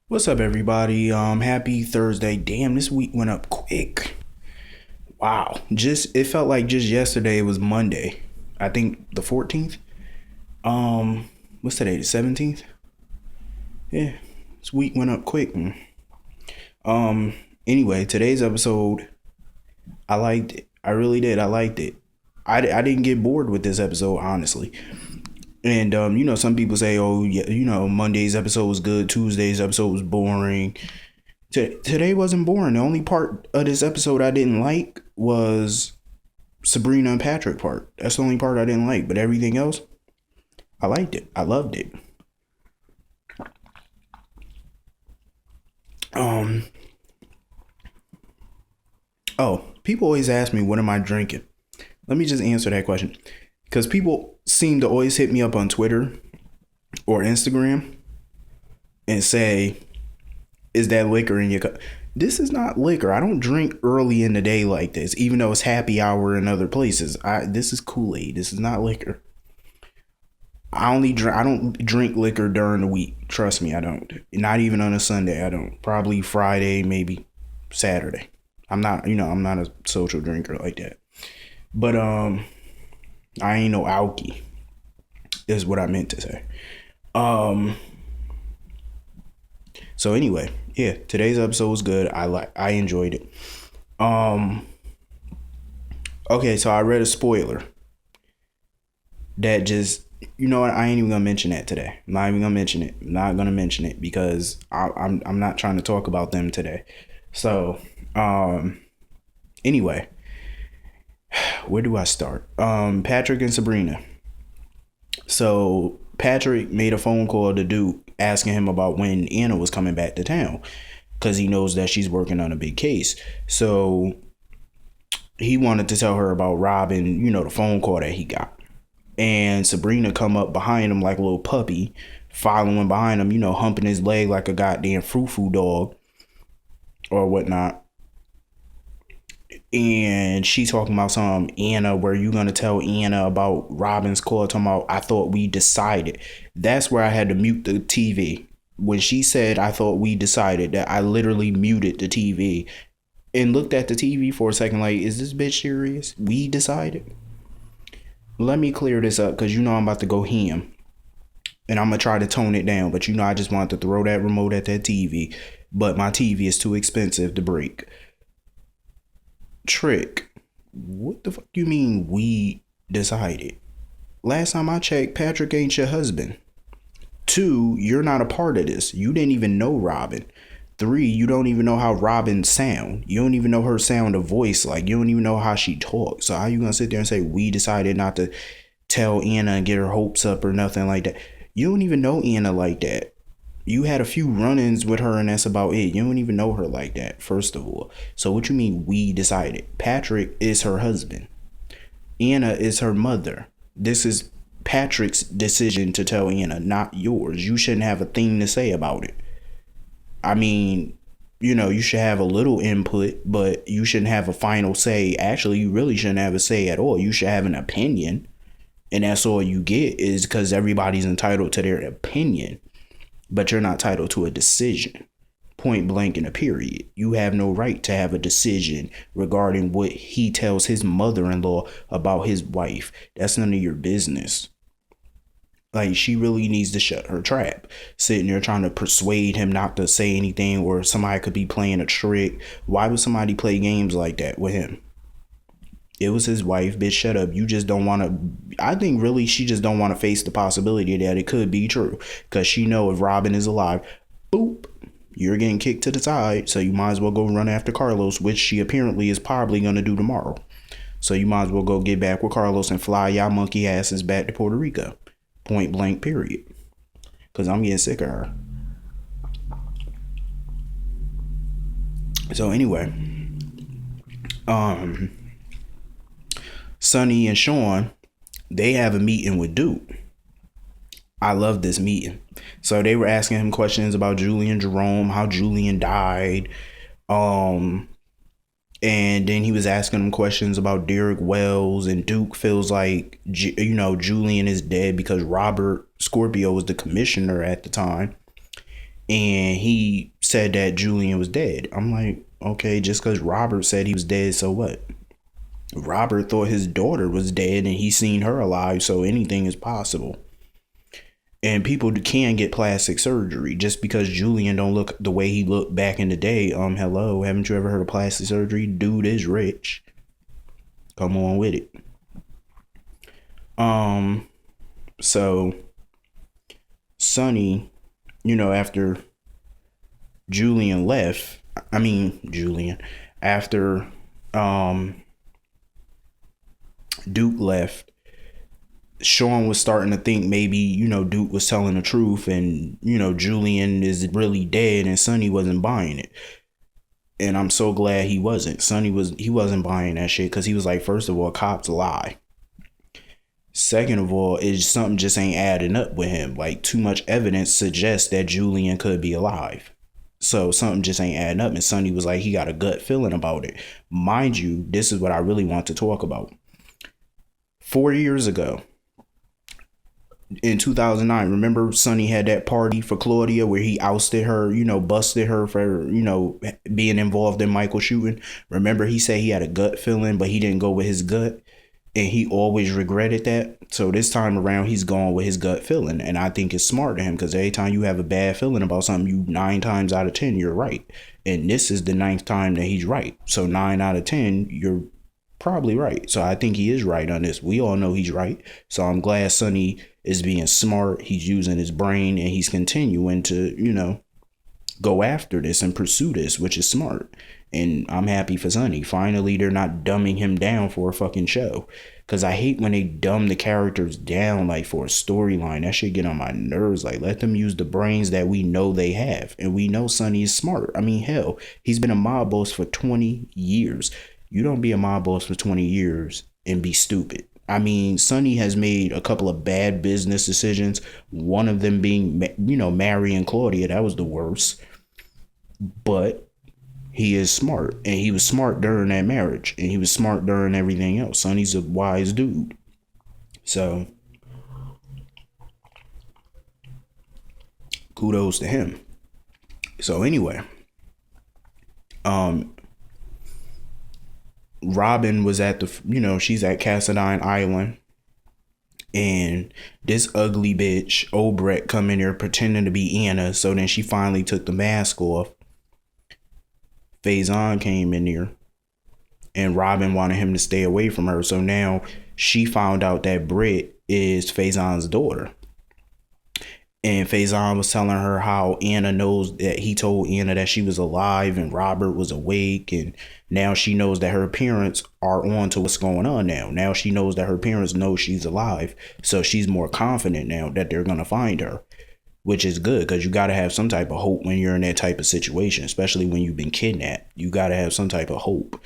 What's up, everybody? Happy Thursday. Damn, this week went up quick. Wow. Just it felt like just yesterday it was Monday. I think the 14th. What's today? The 17th? Yeah. This week went up quick. Um, anyway, today's episode, I liked it. I really did. I liked it. I didn't get bored with this episode, honestly. And some people say, oh yeah, Monday's episode was good, Tuesday's episode was boring. Today wasn't boring. The only part of this episode I didn't like was Sabrina and Patrick part. That's the only part I didn't like. But everything else, I liked it. I loved it. Um. Oh, people always ask me, what am I drinking? Let me just answer that question. Because people seem to always hit me up on Twitter or Instagram and say, is that liquor in your cup? This is not liquor. I don't drink early in the day like this, even though it's happy hour in other places. This is Kool-Aid. This is not liquor. I don't drink liquor during the week. Trust me, I don't. Not even on a Sunday. I don't. Probably Friday, maybe Saturday. I'm not a social drinker like that. But I ain't no alky, is what I meant to say. So anyway, yeah, today's episode was good. I enjoyed it. Okay, so I read a spoiler that just, you know what, I ain't even gonna mention that today. I'm not even gonna mention it. I'm not gonna mention it because I'm not trying to talk about them today. So anyway, where do I start? Patrick and Sabrina. So Patrick made a phone call to Duke asking him about when Anna was coming back to town because he knows that she's working on a big case. So he wanted to tell her about Robin, the phone call that he got. And Sabrina come up behind him like a little puppy, following behind him, humping his leg like a goddamn frou-frou dog or whatnot. And she talking about some Anna, where you gonna tell Anna about Robin's call? Talking about, I thought we decided. That's where I had to mute the TV. When she said, I thought we decided, that I literally muted the TV and looked at the TV for a second like, is this bitch serious? We decided? Let me clear this up because I'm about to go ham. And I'm gonna try to tone it down. But I just wanted to throw that remote at that TV. But my TV is too expensive to break. Trick, what the fuck you mean we decided? Last time I checked, Patrick ain't your husband. 2, you're not a part of this. You didn't even know Robin. 3, you don't even know how Robin sound. You don't even know her sound of voice. Like, you don't even know how she talks. So how you gonna sit there and say we decided not to tell Anna and get her hopes up or nothing like that? You don't even know Anna like that. You had a few run-ins with her and that's about it. You don't even know her like that, first of all. So what you mean we decided? Patrick is her husband. Anna is her mother. This is Patrick's decision to tell Anna, not yours. You shouldn't have a thing to say about it. I mean, you should have a little input, but you shouldn't have a final say. Actually, you really shouldn't have a say at all. You should have an opinion. And that's all you get, is because everybody's entitled to their opinion. But you're not entitled to a decision, point blank in a period. You have no right to have a decision regarding what he tells his mother-in-law about his wife. That's none of your business. Like, she really needs to shut her trap. Sitting there trying to persuade him not to say anything, or somebody could be playing a trick. Why would somebody play games like that with him? It was his wife. Bitch, shut up. You just don't want to. I think really she just don't want to face the possibility that it could be true. Because she know if Robin is alive, boop, you're getting kicked to the side. So you might as well go run after Carlos, which she apparently is probably going to do tomorrow. So you might as well go get back with Carlos and fly y'all monkey asses back to Puerto Rico. Point blank, period. Because I'm getting sick of her. So anyway. Sonny and Shawn, they have a meeting with Duke. I love this meeting. So they were asking him questions about Julian Jerome, how Julian died. And then he was asking him questions about Derek Wells, and Duke feels like, Julian is dead because Robert Scorpio was the commissioner at the time. And he said that Julian was dead. I'm like, okay, just because Robert said he was dead, so what? Robert thought his daughter was dead and he seen her alive, so anything is possible. And people can get plastic surgery just because Julian don't look the way he looked back in the day. Hello, haven't you ever heard of plastic surgery? Dude is rich. Come on with it. So Sonny, after Julian left, after Duke left, Shawn was starting to think maybe, Duke was telling the truth and, Julian is really dead and Sonny wasn't buying it. And I'm so glad he wasn't. He wasn't buying that shit because he was like, first of all, cops lie. Second of all, is something just ain't adding up with him. Like, too much evidence suggests that Julian could be alive. So something just ain't adding up. And Sonny was like, he got a gut feeling about it. Mind you, this is what I really want to talk about. 4 years ago, in 2009, remember Sonny had that party for Claudia where he ousted her, busted her for, being involved in Michael shooting. Remember he said he had a gut feeling, but he didn't go with his gut. And he always regretted that. So this time around, he's going with his gut feeling. And I think it's smart to him because every time you have a bad feeling about something, 9 times out of 10, you're right. And this is the 9th time that he's right. So 9 out of 10, you're probably right. So I think he is right on this. We all know he's right. So I'm glad Sonny is being smart. He's using his brain and he's continuing to, go after this and pursue this, which is smart. And I'm happy for Sonny. Finally, they're not dumbing him down for a fucking show. Because I hate when they dumb the characters down, like, for a storyline. That shit get on my nerves. Like, let them use the brains that we know they have. And we know Sonny is smart. I mean, hell, he's been a mob boss for 20 years. You don't be a mob boss for 20 years and be stupid. I mean, Sonny has made a couple of bad business decisions. One of them being, marrying Claudia. That was the worst. But he is smart. And he was smart during that marriage. And he was smart during everything else. Sonny's a wise dude. So, kudos to him. So, anyway. Robin was at she's at Cassadine Island. And this ugly bitch, Obrecht, come in there pretending to be Anna. So then she finally took the mask off. Faison came in there. And Robin wanted him to stay away from her. So now she found out that Britt is Faison's daughter. And Faison was telling her how Anna knows that he told Anna that she was alive and Robert was awake. And now she knows that her parents are on to what's going on now. Now she knows that her parents know she's alive. So she's more confident now that they're going to find her, which is good because you got to have some type of hope when you're in that type of situation, especially when you've been kidnapped. You got to have some type of hope.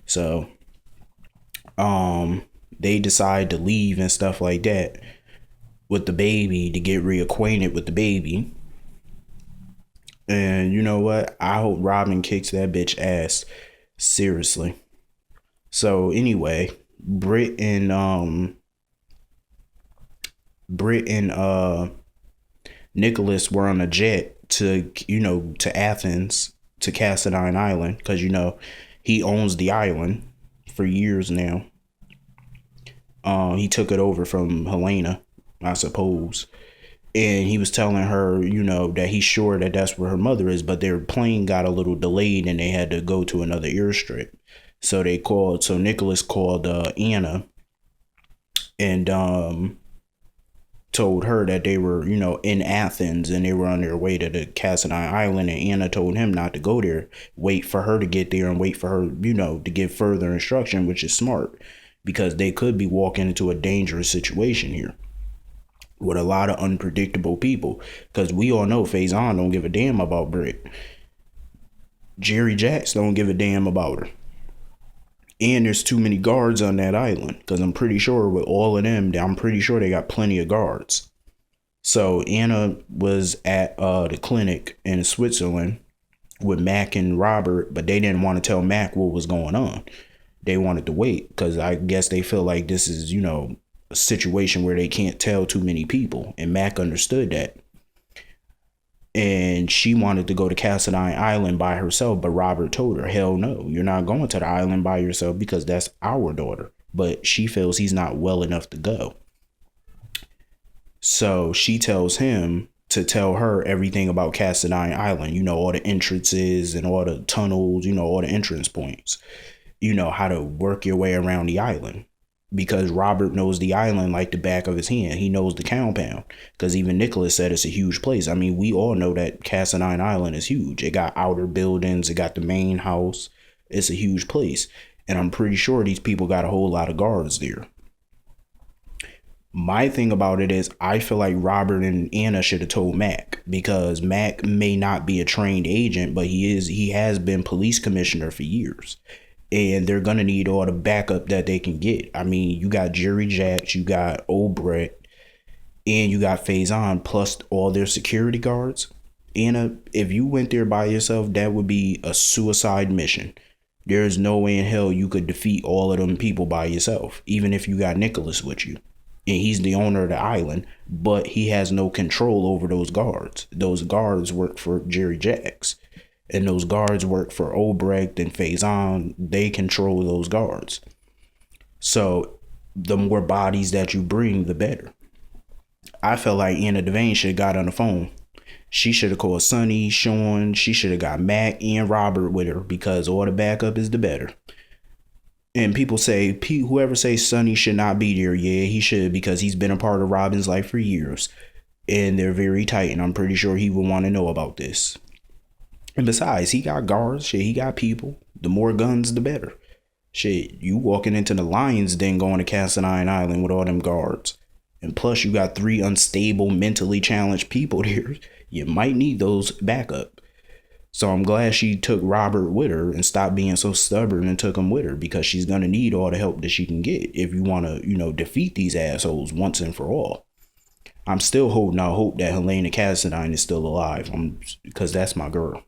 So they decide to leave and stuff like that with the baby to get reacquainted with the baby. And you know what? I hope Robin kicks that bitch ass. Seriously. So anyway, Britt and Nicholas were on a jet to Athens, to Cassadine Island, because he owns the island for years now. He took it over from Helena, I suppose. And he was telling her, that he's sure that that's where her mother is, but their plane got a little delayed and they had to go to another airstrip. So Nicholas called Anna and told her that they were, in Athens and they were on their way to the Cassadine Island. And Anna told him not to go there, wait for her to get there and wait for her, to give further instruction, which is smart because they could be walking into a dangerous situation here with a lot of unpredictable people, because we all know Faison don't give a damn about Britt. Jerry Jacks don't give a damn about her. And there's too many guards on that island, because I'm pretty sure with all of them, I'm pretty sure they got plenty of guards. So Anna was at the clinic in Switzerland with Mac and Robert, but they didn't want to tell Mac what was going on. They wanted to wait, because I guess they feel like this is, a situation where they can't tell too many people, and Mac understood that. And And she wanted to go to Cassadine Island by herself, but Robert told her, hell no, you're not going to the island by yourself because that's our daughter. But she feels he's not well enough to go. So she tells him to tell her everything about Cassadine Island, you know, all the entrances and all the tunnels, you know, all the entrance points, you know, how to work your way around the island. Because Robert knows the island like the back of his hand. He knows the compound. Because even Nicholas said it's a huge place. I mean, we all know that Cassadine Island is huge. It got outer buildings. It got the main house. It's a huge place. And I'm pretty sure these people got a whole lot of guards there. My thing about it is I feel like Robert and Anna should have told Mac, because Mac may not be a trained agent, but he has been police commissioner for years. And they're going to need all the backup that they can get. I mean, you got Jerry Jacks, you got Obrecht, and you got Faison, plus all their security guards. Anna, if you went there by yourself, that would be a suicide mission. There's no way in hell you could defeat all of them people by yourself, even if you got Nicholas with you. And he's the owner of the island, but he has no control over those guards. Those guards work for Jerry Jacks. And those guards work for Obrecht and Faison. They control those guards. So the more bodies that you bring, the better. I felt like Anna Devane should have got on the phone. She should have called Sonny, Shawn. She should have got Mac and Robert with her, because all the backup is the better. And people say, whoever says Sonny should not be there, yeah, he should, because he's been a part of Robin's life for years. And they're very tight, and I'm pretty sure he would want to know about this. And besides, he got guards, shit, he got people. The more guns, the better. Shit, you walking into the Lion's Den going to Cassadine Island with all them guards. And plus you got 3 unstable, mentally challenged people there. You might need those backup. So I'm glad she took Robert with her and stopped being so stubborn and took him with her, because she's going to need all the help that she can get if you want to, you know, defeat these assholes once and for all. I'm still holding out hope that Helena Cassadine is still alive, because that's my girl.